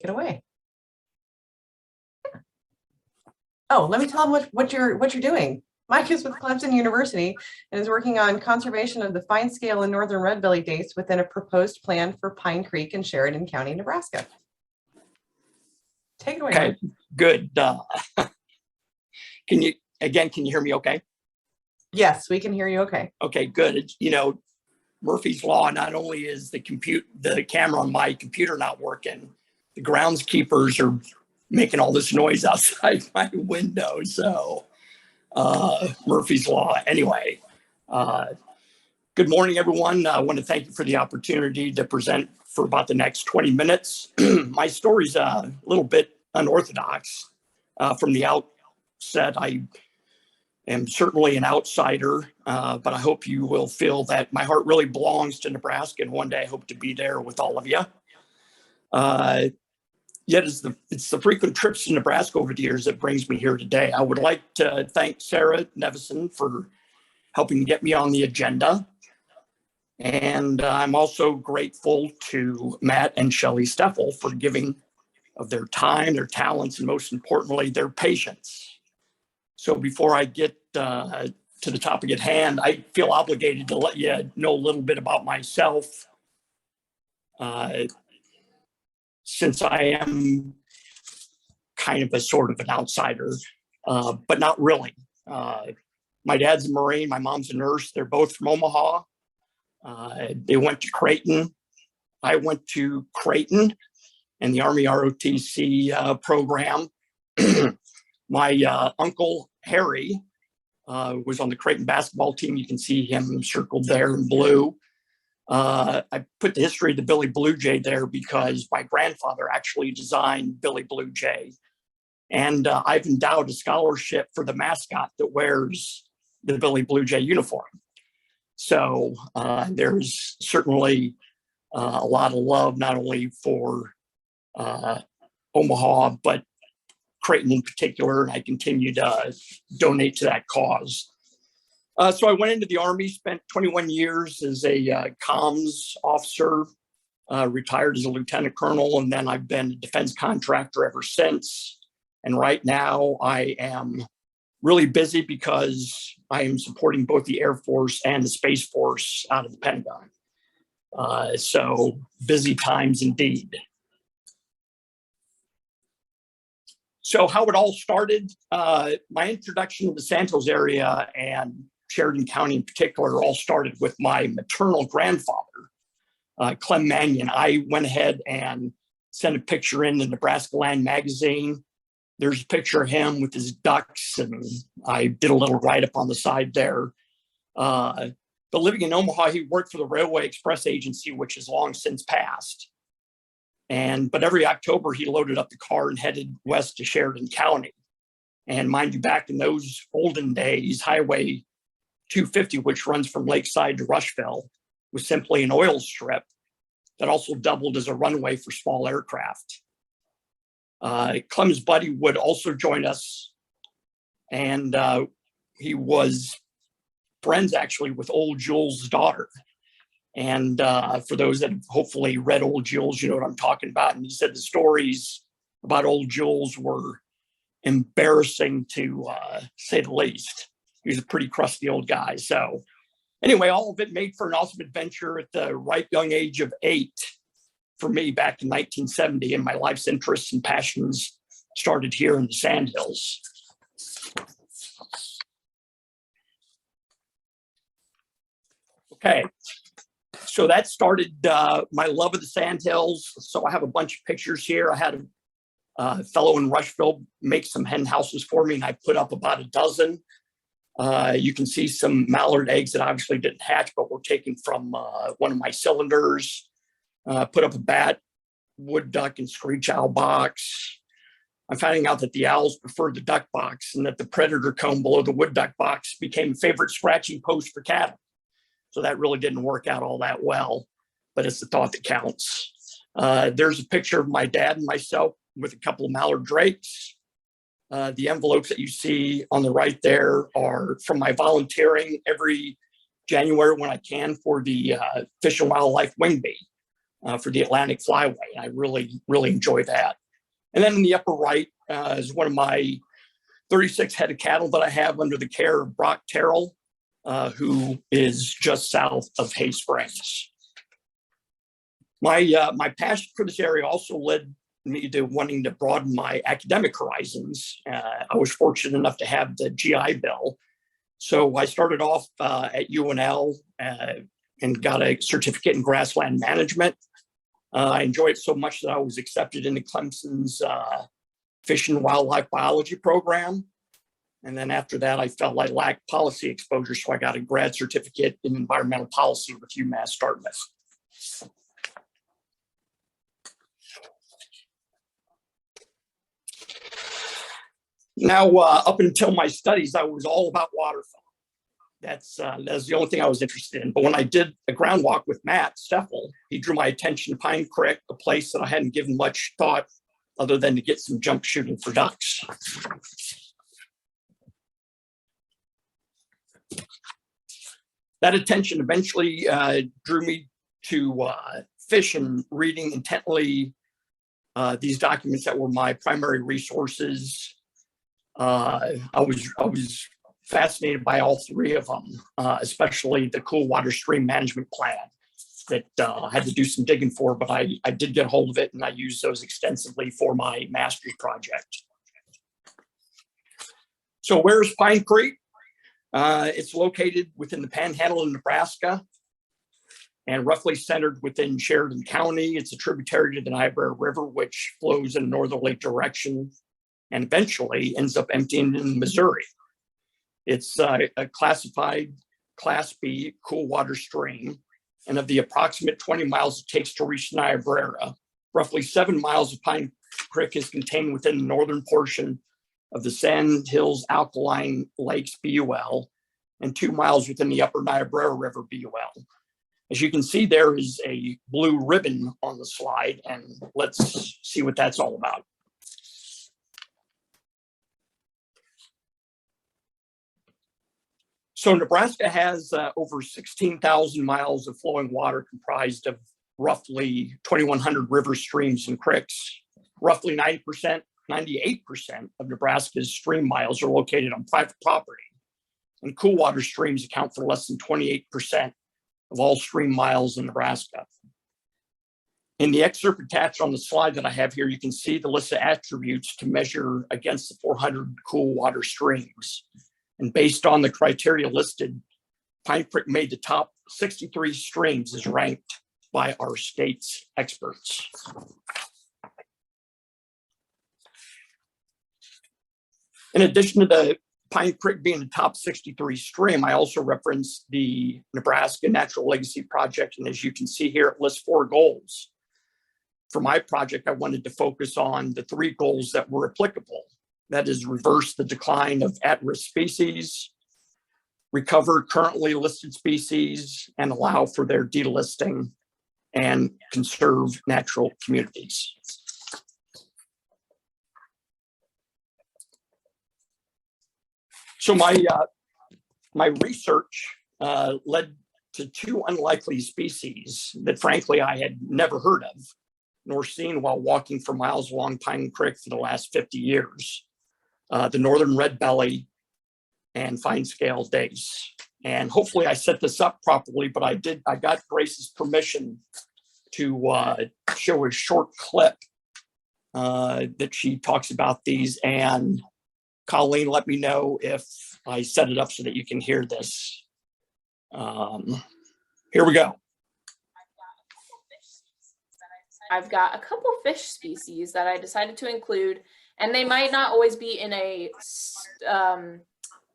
it away. Yeah. Oh, let me tell them what you're doing. Mike is with Clemson University and is working on conservation of the fine scale and northern redbelly dace within a proposed plan for Pine Creek in Sheridan County, Nebraska. Take it away. Okay, Mike. good. Can you hear me okay? Yes, we can hear you okay. Okay, good. You know, Murphy's Law, not only is the camera on my computer not working, the groundskeepers are making all this noise outside my window. So Murphy's Law. Anyway, good morning, everyone. I want to thank you for the opportunity to present for about the next 20 minutes. My story's a little bit unorthodox. From the outset, I am certainly an outsider, but I hope you will feel that my heart really belongs to Nebraska, and one day I hope to be there with all of you. Yet it's the frequent trips to Nebraska over the years that brings me here today. I would like to thank Sarah Nevison for helping get me on the agenda. And I'm also grateful to Matt and Shelley Steffel for giving of their time, their talents, and most importantly, their patience. So before I get to the topic at hand, I feel obligated to let you know a little bit about myself. Since I am kind of a sort of an outsider, but not really. My dad's a Marine, my mom's a nurse. They're both from Omaha. They went to Creighton. I went to Creighton and the Army ROTC program. My uncle, Harry, was on the Creighton basketball team. You can see him circled there in blue. I put the history of the Billy Blue Jay there because my grandfather actually designed Billy Blue Jay. And I've endowed a scholarship for the mascot that wears the Billy Blue Jay uniform. So there's certainly a lot of love, not only for Omaha, but Creighton in particular. And I continue to donate to that cause. So I went into the Army, spent 21 years as a comms officer, retired as a lieutenant colonel, and then I've been a defense contractor ever since. And right now I am really busy because I am supporting both the Air Force and the Space Force out of the Pentagon. So busy times indeed. So how it all started, my introduction to the Sandhills area and Sheridan County in particular all started with my maternal grandfather, Clem Mannion. I went ahead and sent a picture in the Nebraska Land magazine. There's a picture of him with his ducks, and I did a little write-up on the side there. But living in Omaha, he worked for the Railway Express Agency, which has long since passed. But every October, he loaded up the car and headed west to Sheridan County. And mind you, back in those olden days, Highway 250, which runs from Lakeside to Rushville, was simply an oil strip that also doubled as a runway for small aircraft. Clem's buddy would also join us, and he was friends actually with Old Jules' daughter. And for those that have hopefully read Old Jules, you know what I'm talking about. And he said the stories about Old Jules were embarrassing to say the least. He was a pretty crusty old guy. So anyway, all of it made for an awesome adventure at the ripe young age of 8 for me back in 1970. And my life's interests and passions started here in the Sandhills. Okay. So that started my love of the Sandhills. So I have a bunch of pictures here. I had a fellow in Rushville make some hen houses for me, and I put up about a dozen. You can see some mallard eggs that obviously didn't hatch, but were taken from one of my cylinders. Put up a bat, wood duck, and screech owl box. I'm finding out that the owls prefer the duck box, and that the predator comb below the wood duck box became a favorite scratching post for cattle. So that really didn't work out all that well, but it's the thought that counts. There's a picture of my dad and myself with a couple of mallard drakes. The envelopes that you see on the right there are from my volunteering every January when I can for the Fish and Wildlife Wing Bee. for the Atlantic Flyway. I really enjoy that. And then in the upper right is one of my 36 head of cattle that I have under the care of Brock Terrell, who is just south of Hay Springs. My passion for this area also led me to wanting to broaden my academic horizons. I was fortunate enough to have the GI Bill. So I started off at UNL and got a certificate in grassland management. I enjoyed it so much that I was accepted into Clemson's Fish and Wildlife Biology program. And then after that, I felt I lacked policy exposure, so I got a grad certificate in environmental policy with UMass Dartmouth. Now, up until my studies, I was all about waterfowl. That's the only thing I was interested in. But when I did a ground walk with Matt Steffel, he drew my attention to Pine Creek, a place that I hadn't given much thought other than to get some jump shooting for ducks. That attention eventually drew me to fish and reading intently these documents that were my primary resources. I was fascinated by all three of them, especially the Cool Water Stream Management Plan that I had to do some digging for, but I did get a hold of it and I used those extensively for my master's project. So where's Pine Creek? It's located within the Panhandle of Nebraska and roughly centered within Sheridan County. It's a tributary to the Niobrara River, which flows in a northerly direction and eventually ends up emptying in Missouri. It's a classified Class B cool water stream. And of the approximate 20 miles it takes to reach Niobrara, roughly 7 miles of Pine Creek is contained within the northern portion of the Sandhills Alkaline Lakes BUL and 2 miles within the upper Niobrara River BUL. As you can see, there is a blue ribbon on the slide, and let's see what that's all about. So Nebraska has over 16,000 miles of flowing water comprised of roughly 2,100 rivers, streams, and creeks. Roughly 98% of Nebraska's stream miles are located on private property, and cool water streams account for less than 28% of all stream miles in Nebraska. In the excerpt attached on the slide that I have here, you can see the list of attributes to measure against the 400 cool water streams. And based on the criteria listed, Pine Creek made the top 63 streams as ranked by our state's experts. In addition to the Pine Creek being the top 63 stream, I also referenced the Nebraska Natural Legacy Project. And as you can see here, it lists 4 goals. For my project, I wanted to focus on the 3 goals that were applicable. That is, reverse the decline of at-risk species, recover currently listed species, and allow for their delisting and conserve natural communities. So my research led to 2 unlikely species that frankly I had never heard of nor seen while walking for miles along Pine Creek for the last 50 years. The northern redbelly and finescale dace. And hopefully I set this up properly, but I got Grace's permission to show a short clip that she talks about these. And Colleen, let me know if I set it up so that you can hear this. Here we go. I've got a couple fish species that I decided to include, and they might not always be in a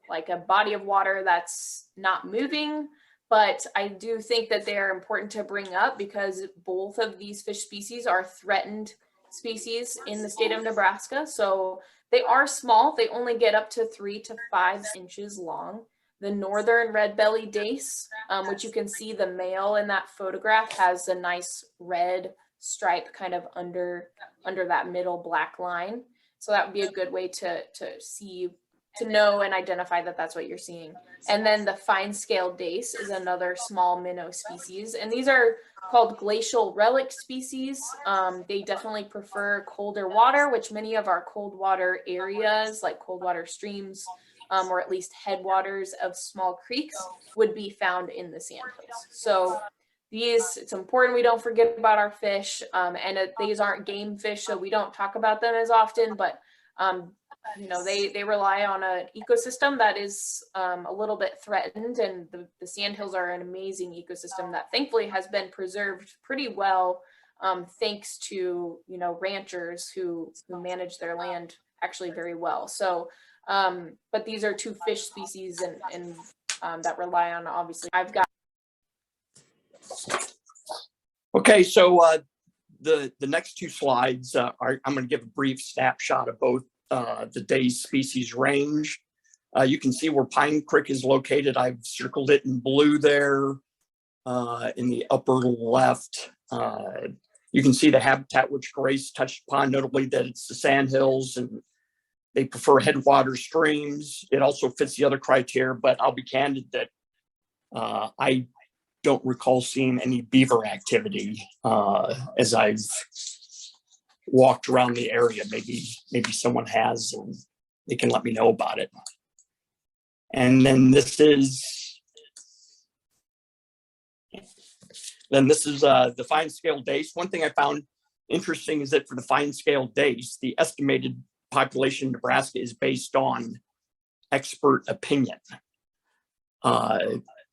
like a body of water that's not moving, but I do think that they're important to bring up because both of these fish species are threatened species in the state of Nebraska. So they are small. They only get up to 3 to 5 inches long. The northern redbelly dace, which you can see the male in that photograph has a nice red stripe kind of under that middle black line. So that would be a good way to see to know and identify that that's what you're seeing. And then the fine scale dace is another small minnow species. And these are called glacial relic species. They definitely prefer colder water, which many of our cold water areas, like cold water streams, or at least headwaters of small creeks, would be found in the sandhills. So it's important we don't forget about our fish. These aren't game fish, so we don't talk about them as often, but they rely on an ecosystem that is a little bit threatened, and the sandhills are an amazing ecosystem that thankfully has been preserved pretty well, thanks to ranchers who manage their land actually very well. So but these are two fish species and that rely on, obviously. Okay, so the next two slides I'm going to give a brief snapshot of both the dace species range. You can see where Pine Creek is located. I've circled it in blue there in the upper left. You can see the habitat which Grace touched upon, notably that it's the sandhills and they prefer headwater streams. It also fits the other criteria, but I'll be candid that I don't recall seeing any beaver activity as I've walked around the area. Maybe someone has, and they can let me know about it. And then this is the fine scale dace. One thing I found interesting is that for the fine scale dace, the estimated population in Nebraska is based on expert opinion.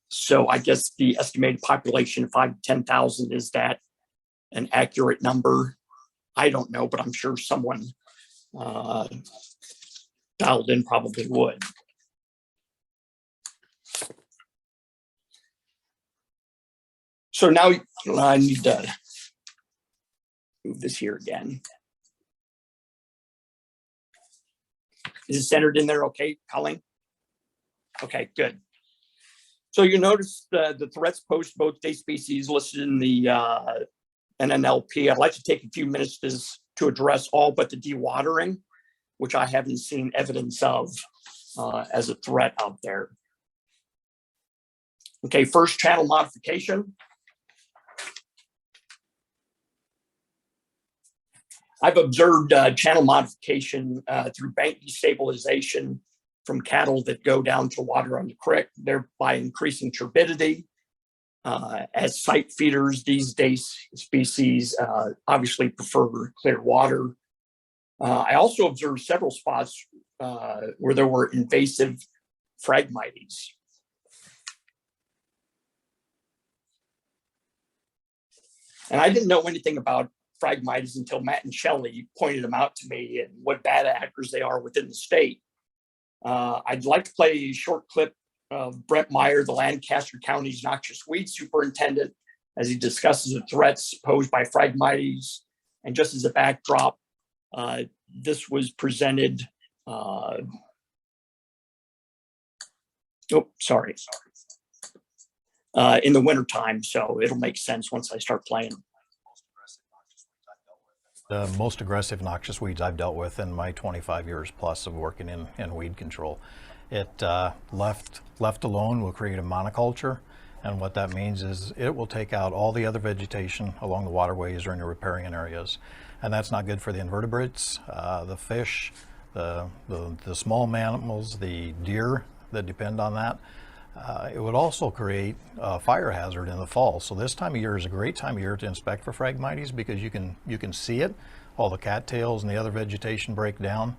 So I guess the estimated population of 5,000 to 10,000, is that an accurate number? I don't know, but I'm sure someone dialed in probably would. So now I need to move this here again. Is it centered in there okay, Colleen? Okay, good. So you notice the threats posed to both dace species listed in the NNLP. I'd like to take a few minutes to address all but the dewatering, which I haven't seen evidence of as a threat out there. Okay, first, channel modification. I've observed channel modification through bank destabilization from cattle that go down to water on the creek, thereby increasing turbidity. As site feeders, these dace species obviously prefer clear water. I also observed several spots where there were invasive Fragmites. And I didn't know anything about Fragmites until Matt and Shelley pointed them out to me and what bad actors they are within the state. I'd like to play a short clip of Brent Meyer, the Lancaster County's noxious weed superintendent, as he discusses the threats posed by Fragmites. And just as a backdrop, this was presented, in the wintertime, so it'll make sense once I start playing. The most aggressive noxious weeds I've dealt with in my 25 years plus of working in weed control. It left alone will create a monoculture, and what that means is it will take out all the other vegetation along the waterways or in your riparian areas, and that's not good for the invertebrates, the fish, the small mammals, the deer that depend on that. It would also create a fire hazard in the fall. So this time of year is a great time of year to inspect for Fragmites because you can see it. All the cattails and the other vegetation break down.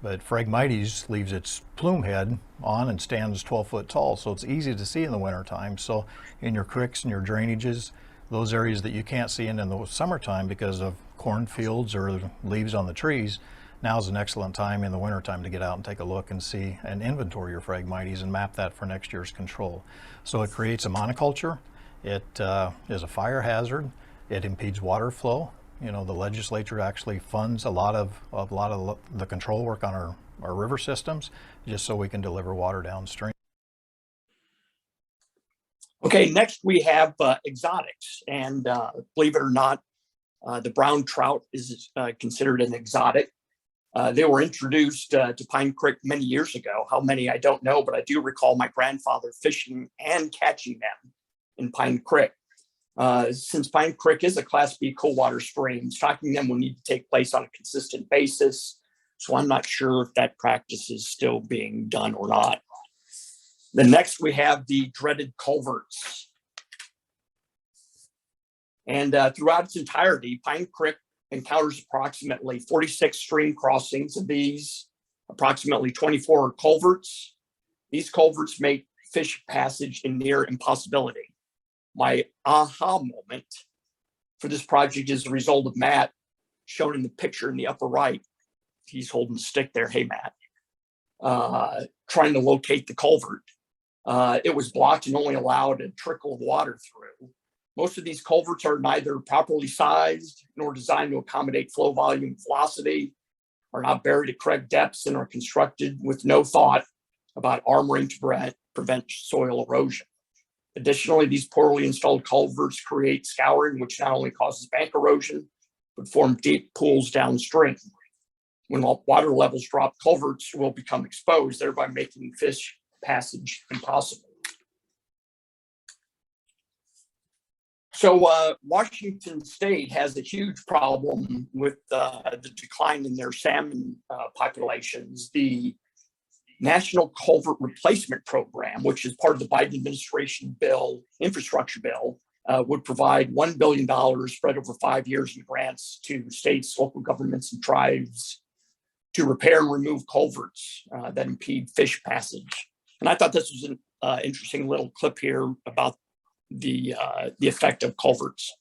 But Fragmites leaves its plume head on and stands 12 foot tall. So it's easy to see in the wintertime. So in your creeks and your drainages, those areas that you can't see in the summertime because of cornfields or leaves on the trees, now is an excellent time in the wintertime to get out and take a look and see and inventory your Fragmites and map that for next year's control. So it creates a monoculture. It is a fire hazard. It impedes water flow. You know, the legislature actually funds a lot of the control work on our river systems just so we can deliver water downstream. Okay, next we have exotics, and believe it or not, the brown trout is considered an exotic. They were introduced to Pine Creek many years ago. How many, I don't know, but I do recall my grandfather fishing and catching them in Pine Creek. Since Pine Creek is a Class B cool water stream, stocking them will need to take place on a consistent basis. So I'm not sure if that practice is still being done or not. Then next we have the dreaded culverts. And throughout its entirety, Pine Creek encounters approximately 46 stream crossings. Of these, approximately 24 are culverts. These culverts make fish passage a near impossibility. My aha moment for this project is the result of Matt, shown in the picture in the upper right. He's holding the stick there. Hey, Matt. Trying to locate the culvert. It was blocked and only allowed a trickle of water through. Most of these culverts are neither properly sized nor designed to accommodate flow volume and velocity, are not buried at correct depths, and are constructed with no thought about armoring to prevent soil erosion. Additionally, these poorly installed culverts create scouring, which not only causes bank erosion, but form deep pools downstream. When water levels drop, culverts will become exposed, thereby making fish passage impossible. So Washington State has a huge problem with the decline in their salmon populations. The National Culvert Replacement Program, which is part of the Biden administration infrastructure bill, would provide $1 billion spread over 5 years in grants to states, local governments, and tribes to repair and remove culverts that impede fish passage. And I thought this was an interesting little clip here about the effect of culverts.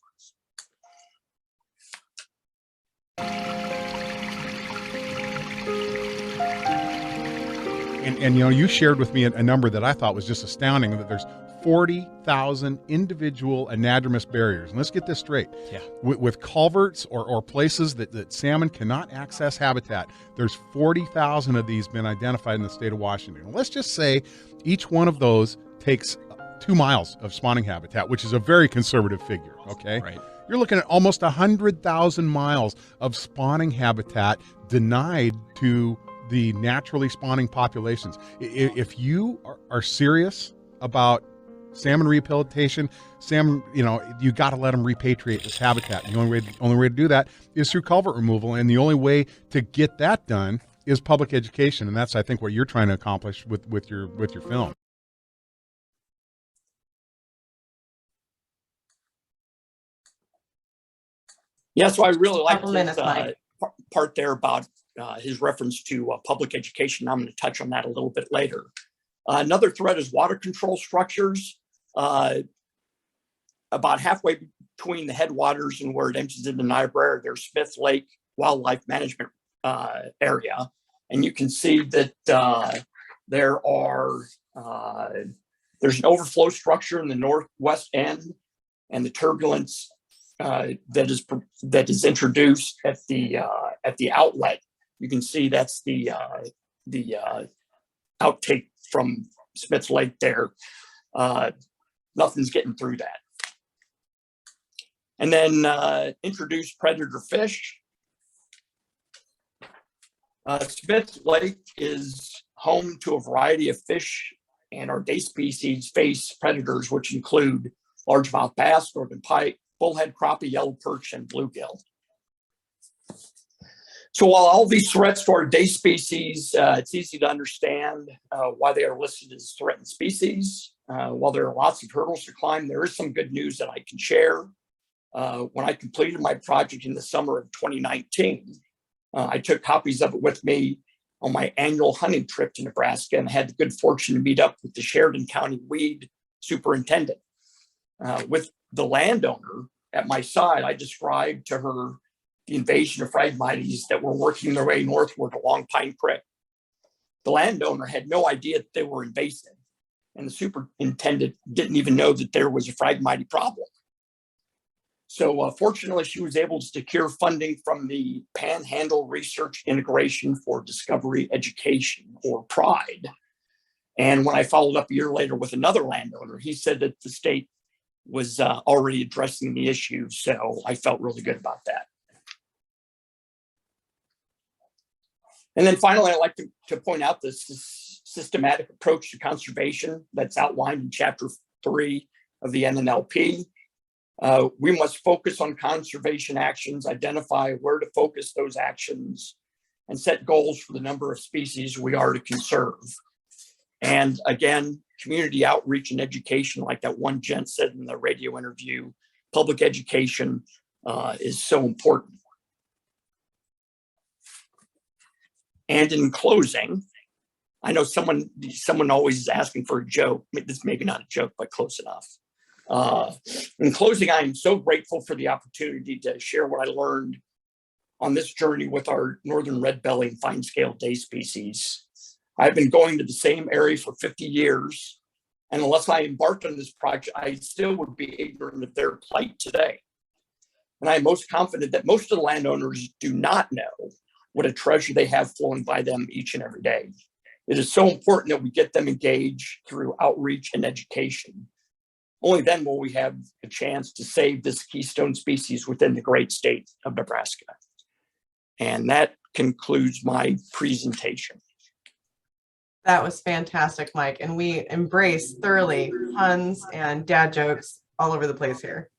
And you shared with me a number that I thought was just astounding, that there's 40,000 individual anadromous barriers. And let's get this straight. Yeah. With culverts or places that salmon cannot access habitat, there's 40,000 of these been identified in the state of Washington. Let's just say each one of those takes 2 miles of spawning habitat, which is a very conservative figure, okay? Right. You're looking at almost 100,000 miles of spawning habitat denied to the naturally spawning populations. If you are serious about salmon rehabilitation, salmon, you got to let them repatriate this habitat. The only way to do that is through culvert removal, and the only way to get that done is public education, and that's, I think, what you're trying to accomplish with your film. Yeah, so I really like Couple minutes, this Mike. part there about his reference to public education. I'm going to touch on that a little bit later. Another threat is water control structures. About halfway between the headwaters and where it empties into Niobrara, there's Smith Lake Wildlife Management Area. And you can see that there's an overflow structure in the northwest end, and the turbulence that is introduced at the outlet. You can see that's the outtake from Smith Lake there. Nothing's getting through that. And then introduced predator fish. Smith Lake is home to a variety of fish, and our dace species face predators, which include largemouth bass, northern pike, bullhead crappie, yellow perch, and bluegill. So while all these threats to our dace species, it's easy to understand why they are listed as threatened species. While there are lots of hurdles to climb, there is some good news that I can share. When I completed my project in the summer of 2019, I took copies of it with me on my annual hunting trip to Nebraska, and had the good fortune to meet up with the Sheridan County weed superintendent. With the landowner at my side, I described to her the invasion of Fragmites that were working their way northward along Pine Creek. The landowner had no idea that they were invasive, and the superintendent didn't even know that there was a Fragmite problem. So fortunately, she was able to secure funding from the Panhandle Research Integration for Discovery Education, or PRIDE. And when I followed up a year later with another landowner, he said that the state was already addressing the issue. So I felt really good about that. And then finally, I'd like to point out this systematic approach to conservation that's outlined in Chapter 3 of the NNLP. We must focus on conservation actions, identify where to focus those actions, and set goals for the number of species we are to conserve. And again, community outreach and education, like that one gent said in the radio interview, public education is so important. And in closing, I know someone always is asking for a joke. This may be not a joke, but close enough. In closing, I am so grateful for the opportunity to share what I learned on this journey with our northern red belly and fine scale dace species. I've been going to the same area for 50 years, and unless I embarked on this project, I still would be ignorant of their plight today. And I'm most confident that most of the landowners do not know what a treasure they have flowing by them each and every day. It is so important that we get them engaged through outreach and education. Only then will we have a chance to save this keystone species within the great state of Nebraska. And that concludes my presentation. That was fantastic, Mike. And we embrace thoroughly puns and dad jokes all over the place here.